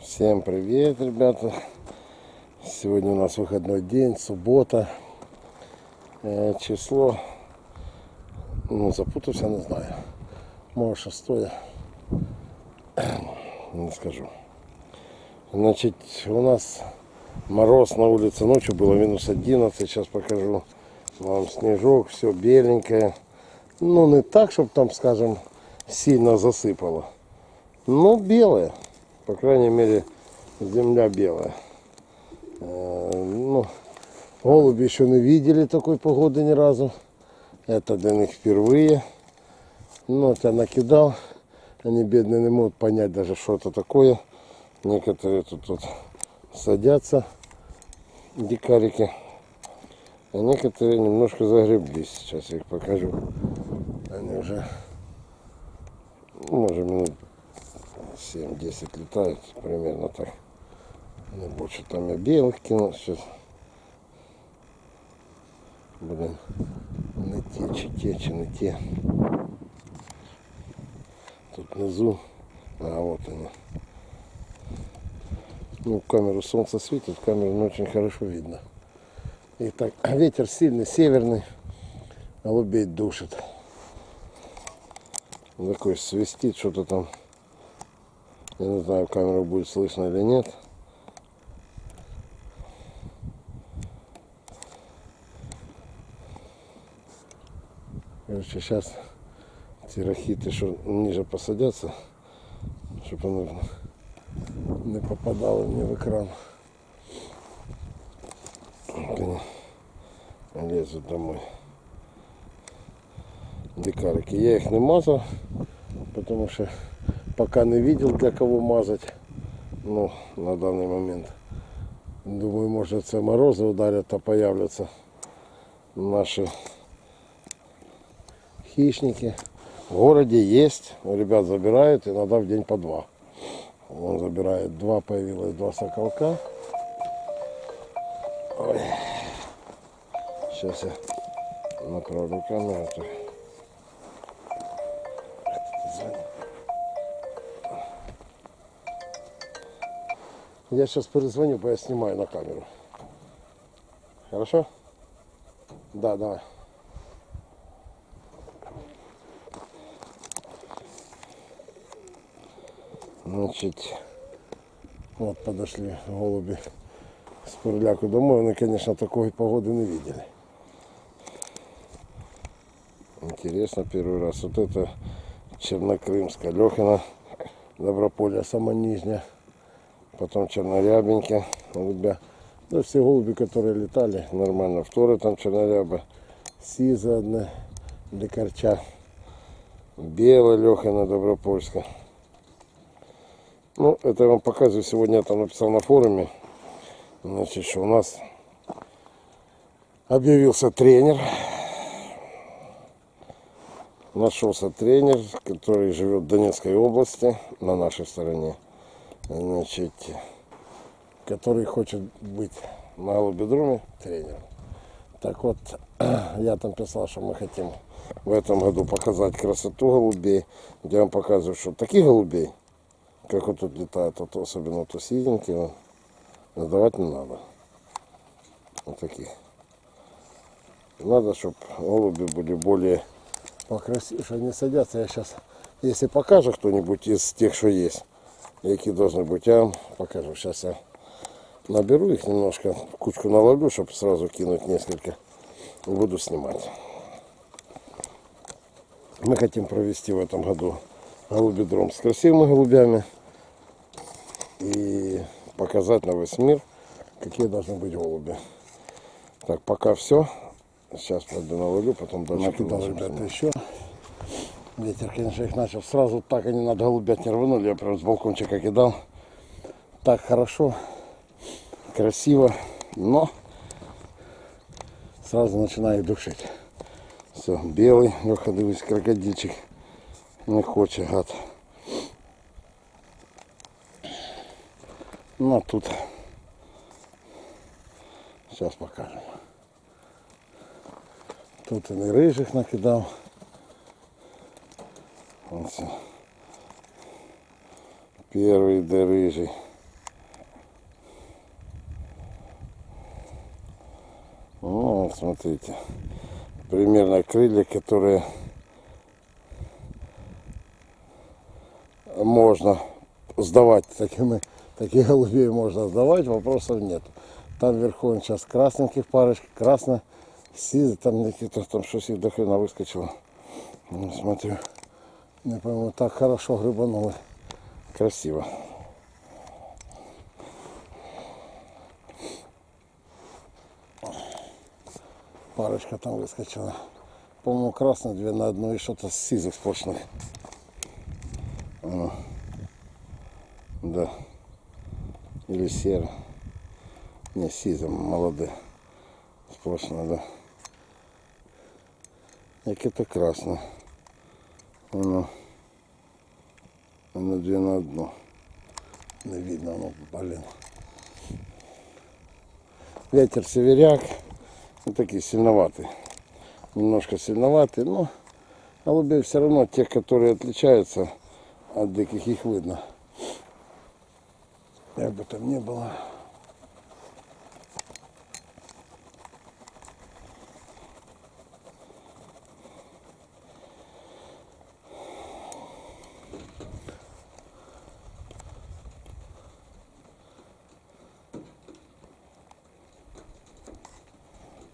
Всем привет, ребята! Сегодня у нас выходной день, суббота. Число, запутался, не знаю. Может, шестое, не скажу. Значит, у нас мороз на улице, ночью было минус 11, сейчас покажу вам снежок, все беленькое. Ну, не так, чтобы там, скажем, сильно засыпало. Но белое, по крайней мере, земля белая. Голуби еще не видели такой погоды ни разу. Это для них впервые. Вот я накидал. Они, бедные, не могут понять даже, что это такое. Некоторые тут садятся, дикарики. А некоторые немножко загреблись. Сейчас я их покажу. Они уже, может, минут 7-10 летают. Примерно так. Не больше. Там я белых кинул сейчас. Блин, не те, чи не те. Тут внизу, вот они. Ну, в камеру солнце светит, в камеру не очень хорошо видно. И так, ветер сильный, северный, голубей душит. Такой свистит, что-то там. Я не знаю, камеру будет слышно или нет. Короче, сейчас ці рахіти, що ниже посадятся, щоб вони не попадали мені в екран. Они лезут домой. Дикарики. Я их не мазал, потому что пока не видел, для кого мазать. Ну, на данный момент. Думаю, может, це морозы ударят, а появляться наши хищники. В городе есть, у ребят забирают, иногда в день по 2. Он забирает 2, появилось 2 соколка. Ой. Сейчас я направлю камеру. Я сейчас перезвоню, я снимаю на камеру. Хорошо? Да, давай. Значит, вот подошли голуби с переляку домой. Они, конечно, такой погоды не видели. Интересно, первый раз. Вот это чернокрымская, Лехина, Доброполье, самая нижняя. Потом чернорябенькая, голубя. Да, все голуби, которые летали, нормально. Вторая там черноряба, сиза одна, дикарча. Белая Лехина, Добропольская. Ну, это я вам показываю. Сегодня я там написал на форуме. Значит, что у нас объявился тренер. Нашелся тренер, который живет в Донецкой области, на нашей стороне. Значит, который хочет быть на голубидроме тренером. Так вот, я там писал, что мы хотим в этом году показать красоту голубей. Я вам показываю, что таких голубей, как вот тут летают, вот особенно вот синенькие, сдавать не надо. Вот таких. Надо, чтобы голуби были более покрасивее, что они садятся. Я сейчас, если покажу кто-нибудь из тех, что есть, какие должны быть, я вам покажу. Сейчас я наберу их немножко, кучку наловлю, чтобы сразу кинуть несколько. Буду снимать. Мы хотим провести в этом году голубидром с красивыми голубями и показать на весь мир, какие должны быть голуби. Так, пока все. Сейчас пойду наловлю, потом дальше. Накидал, ребята, еще. Ветер, конечно, их начал. Сразу так они над голубят не рванули. Я прям с балкончика кидал. Так хорошо, красиво, но сразу начинает душить. Все, белый, Леха, дивись, крокодильчик. Не хочет, гад. Ну, а тут сейчас покажем. Тут и рыжих накидал. Вот все. Первый да рыжий. Смотрите. Примерно крылья, которые можно сдавать. Таких голубей можно сдавать, вопросов нет. Там вверху он сейчас красненьких парочка, красно-сизый, там какие-то там что-то до хрена выскочило. Ну, смотрю, не пойму, так хорошо грибанули. Красиво. Парочка там выскочила. По-моему, красные две на одну и что-то с сизых сплошных. Да. Или серо. Не, сизом молодые. Сплошно, да. Як это красно. Оно две на одну. Не видно, ну, блин. Ветер северяк. Вот такие сильноватые. Немножко сильноватые, но голубей все равно, тех, которые отличаются от диких, их видно. Как бы там ни было.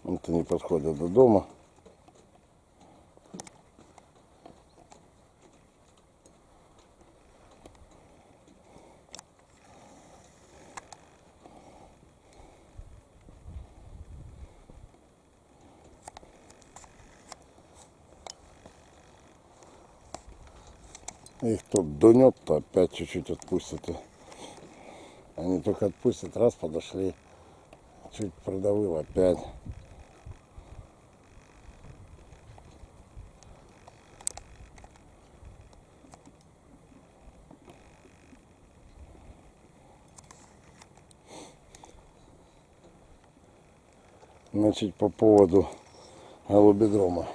Вот они подходят до дома. Их тут дунет, то опять чуть-чуть отпустят. Они только отпустят, раз подошли, чуть продавил опять. Значит, по поводу голубидрома.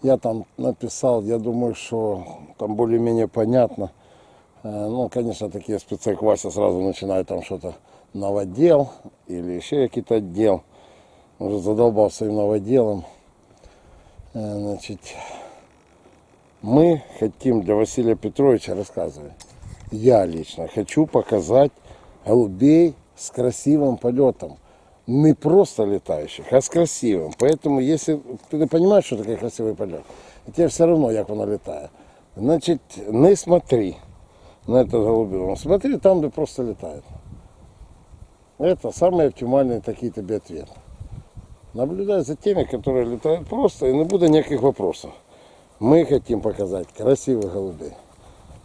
Я там написал, я думаю, что там более-менее понятно. Ну, конечно, такие спецы, как Вася, сразу начинают там что-то новодел или еще какие-то отдел. Уже задолбал своим новоделом. Значит, мы хотим для Василия Петровича, рассказывать. Я лично хочу показать голубей с красивым полетом. Не просто летающих, а с красивым. Поэтому, если ты не понимаешь, что такое красивый полет, и тебе все равно, как воно летает, значит, не смотри на этот голубидром. Смотри там, где просто летает. Это самый оптимальный такие тебе ответ. Наблюдай за теми, которые летают просто, и не будет никаких вопросов. Мы хотим показать красивых голубей.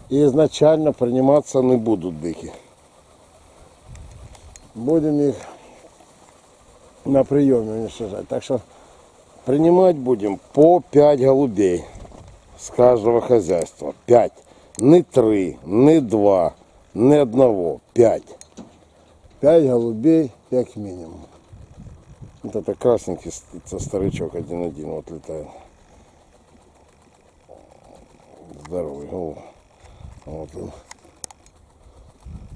И изначально приниматься не будут дикие. Будем их на приеме уничтожать. Так что принимать будем по 5 голубей с каждого хозяйства. 5. Не 3, не 2, не 1. 5. 5 голубей, как минимум. Вот это красненький старичок 1-1 вот летает. Здоровый голубь. Вот он.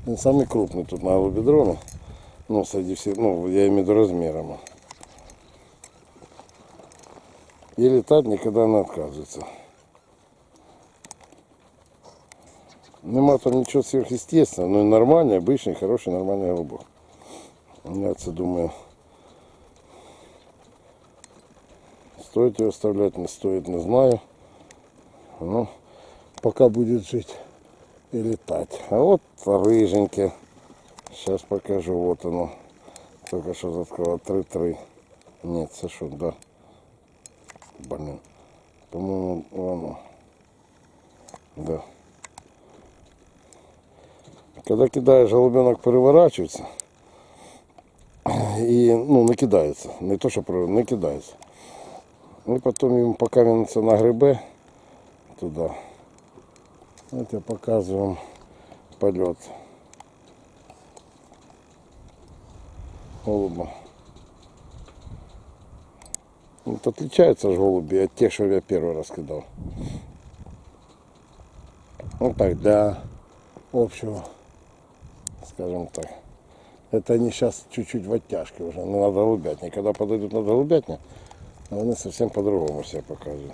Он самый крупный тут на голубидроме. Ну, среди всех, ну, я имею в виду размером. И летать никогда не отказывается. Нема там ничего сверхъестественного, но и нормальный, обычный, хороший, нормальный голубок. Я думаю, стоит его оставлять, не стоит, не знаю. Но пока будет жить и летать. А вот рыженький. Сейчас покажу, вот оно. Только что заткало 3-3. Нет, сошу, да. Блин. По-моему, оно. Да. Когда кидаешь, голубенок переворачивается. И, ну, накидается. Не то, что накидается. И потом ему пока винется на грибе туда. Вот я показываю вам полет голуба. Вот отличаются же голуби от тех, что я первый раз кидал. Вот так, для общего, скажем так, Это они сейчас чуть-чуть в оттяжке уже, на голубятне. Когда подойдут на голубятню, они совсем по-другому себя показывают.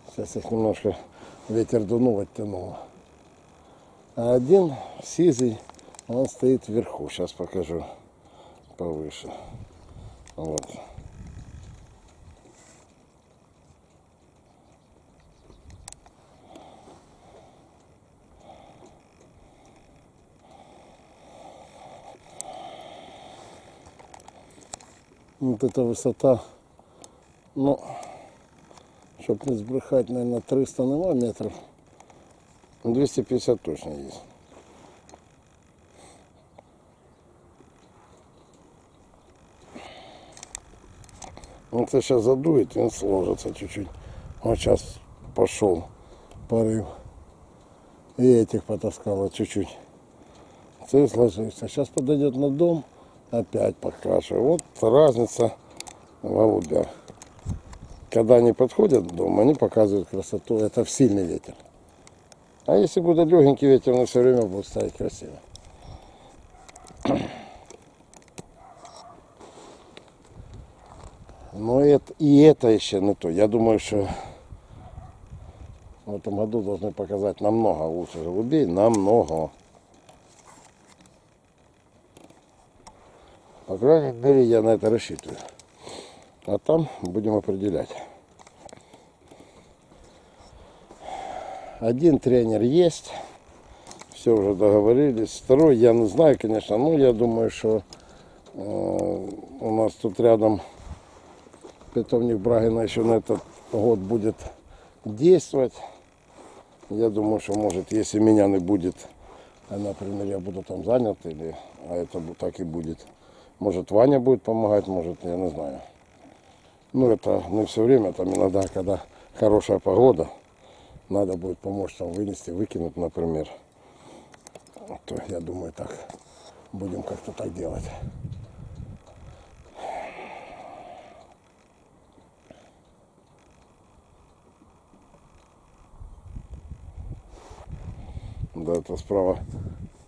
Сейчас их немножко ветер дунул, оттянул. А один сизый, он стоит вверху. Сейчас покажу повыше. Вот. Вот эта высота, ну, чтобы не сбрехать, наверное, 300 нема метров. 250 точно есть. Вот это сейчас задует, и он сложится чуть-чуть. Вот сейчас пошел порыв. И этих потаскало чуть-чуть. Ты сложился. Сейчас подойдет на дом, опять покашивает. Вот разница в голубях. Когда они подходят к дому, они показывают красоту. Это в сильный ветер. А если будет легенький ветер, он все время будет стоять красиво. Но это еще не то. Я думаю, что в этом году должны показать намного лучше голубей. Намного. По крайней мере, я на это рассчитываю. А там будем определять. Один тренер есть. Все уже договорились. Второй я не знаю, конечно. Но я думаю, что у нас тут рядом питомник Брагина еще на этот год будет действовать. Я думаю, что может, если меня не будет, например, я буду там занят, или, а это так и будет. Может, Ваня будет помогать, может, я не знаю. Ну, это не все время, там иногда, когда хорошая погода, надо будет помочь там вынести, выкинуть, например. То я думаю, так будем как-то так делать. Да, это справа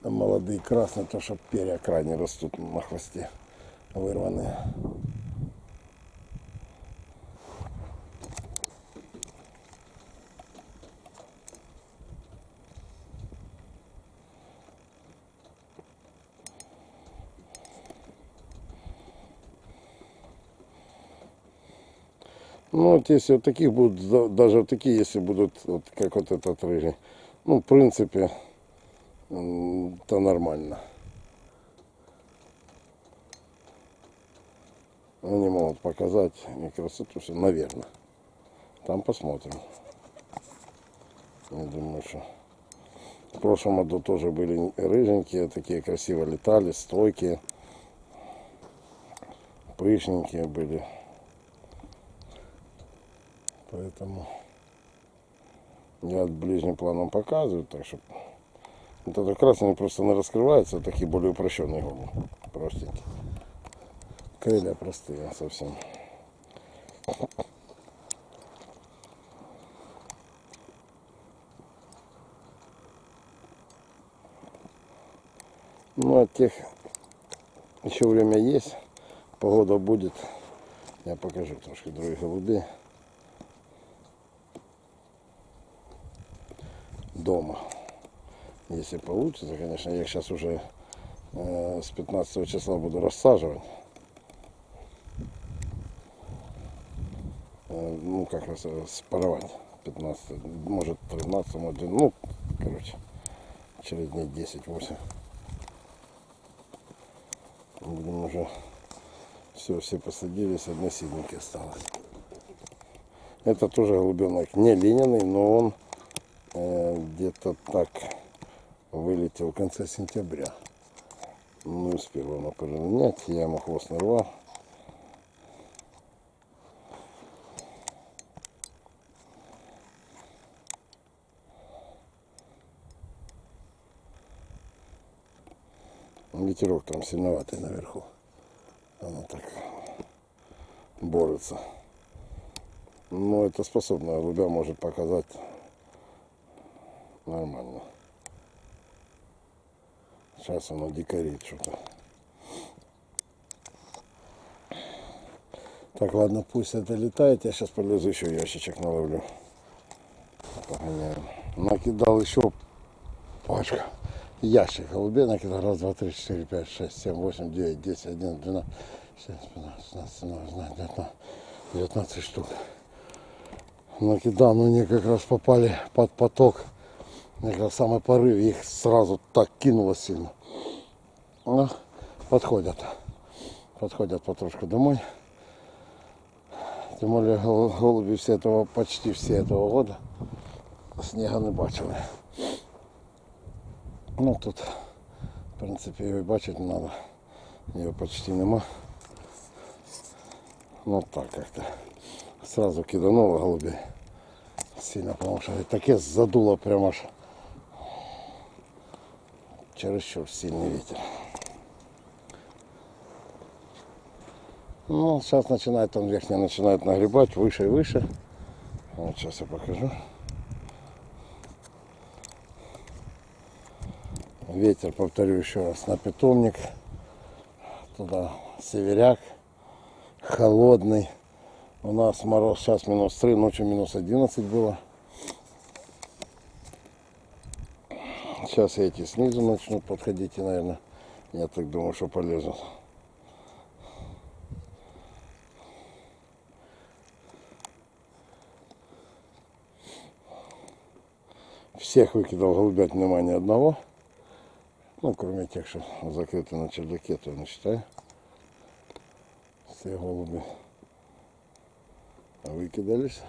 молодые красные, то что перья крайне растут на хвосте, вырванные. Ну вот если вот таких будут, даже вот такие, если будут, вот как вот этот рыжий, ну в принципе, то нормально. Они могут показать и красоту, все, наверное. Там посмотрим. Я думаю, что в прошлом году тоже были рыженькие, такие красиво летали, стойкие, пышненькие были. Поэтому я ближним планом показываю, так что вот это красный просто не раскрывается, а такие более упрощенные голубы, простенькие. Крылья простые совсем. Ну, от тех еще время есть, погода будет, я покажу трошки других голубей. Дома. Если получится, конечно, я их сейчас уже с 15 числа буду рассаживать. Ну, как раз спаровать. 15, может 13, может, ну, короче, через дней 10-8. Будем уже все посадились, односильники осталось. Это тоже голубенок не линяный, но он где-то так вылетел в конце сентября. Не успел его поменять, я ему хвост нарвал. Ветерок там сильноватый наверху. Она так борется. Но это способно, голубя может показать нормально. Сейчас оно дикарит что-то. Так, ладно, пусть это летает. Я сейчас полезу еще ящичек наловлю. Погоняем. Накидал еще пачка. Ящик голубей накидал. Раз, два, три, 4, 5, 6, 7, 8, 9, 10, 11, 12, 16, 15, 16, 17, 19, 19 штук. Накидал, но они как раз попали под поток. Как раз самый порыв. Их сразу так кинуло сильно. Но подходят. Подходят потрошку домой. Тем более голуби все этого, почти все этого года снега не бачили. Ну тут, в принципі, його і бачити не треба. Його почти нема. Ну так как-то. Сразу кидануло голубей. Сильно, потому что таке задуло прямо аж. Чересчур сильный ветер. Ну, сейчас начинает он верхний начинает нагребать выше и выше. Вот сейчас я покажу. Ветер, повторю еще раз, на питомник. Туда северяк. Холодный. У нас мороз сейчас -3, ночью -11 было. Сейчас эти снизу начнут подходить и, наверное, я так думаю, что полезут. Всех выкидал голубят, нема ни одного. Ну, кроме тех, что закрыты на чердаке, то я не считаю. Все голуби выкидались.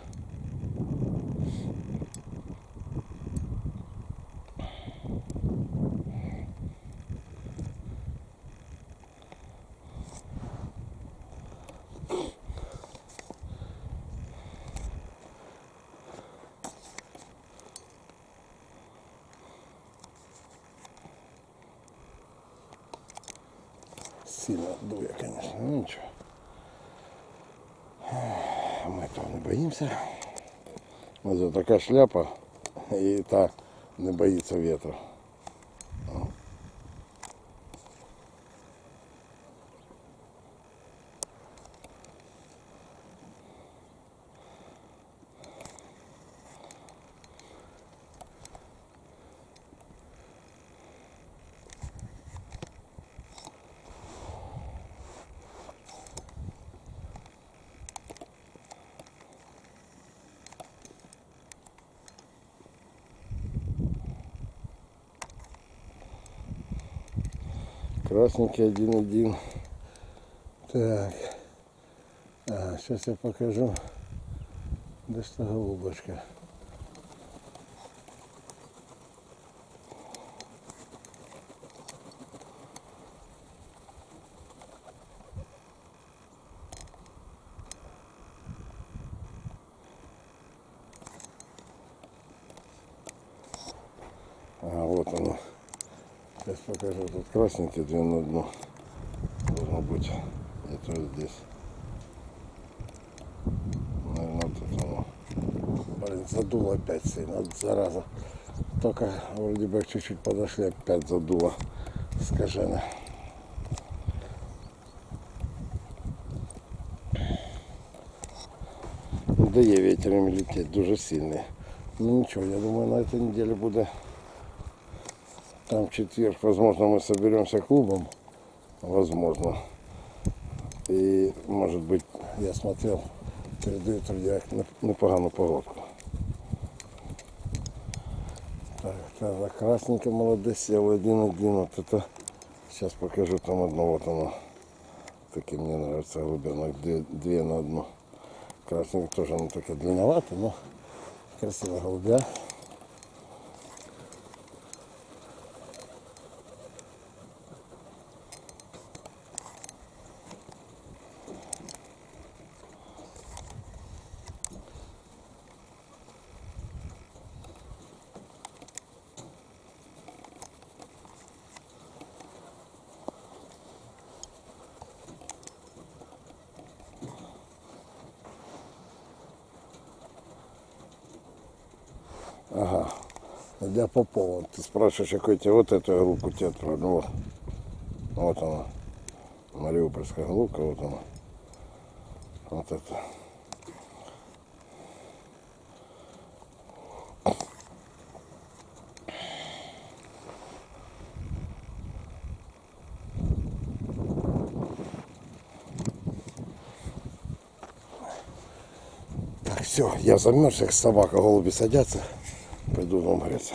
Сильно дуя, конечно, ну ничего. Мы этого не боимся. Вот такая шляпа, и та не боится ветра. Красненький 1-1. Так. Сейчас я покажу. Да что голубочка. Вот оно. Сейчас покажу. Тут красненький 2 на дно. Должно быть. Это здесь. Наверное, вот это оно. Блин, задуло опять сильно. Зараза. Только вроде бы чуть-чуть подошли, опять задуло. Скажено. Дає ветер им лететь дуже сильный. Ну ничего, я думаю, на этой неделе будет. Там в четверг, возможно, мы соберемся клубом. Возможно. И, может быть, я смотрел, передают друзья непоганую погодку. Так, это красненько молодой сел 1-1. Вот это. Сейчас покажу там одно. Вот оно. Таки мне нравится голубенок. 2 на 1. Красненько тоже оно такое длинновато, но красивая голубя. Для Попова. Ты спрашиваешь, какой тебе вот эту голубку тебе отправлю. Ну, вот она. Мариупольская голубка, вот она. Вот это. Так, все, я замерз, как собака, голуби садятся. Пойду дома греться.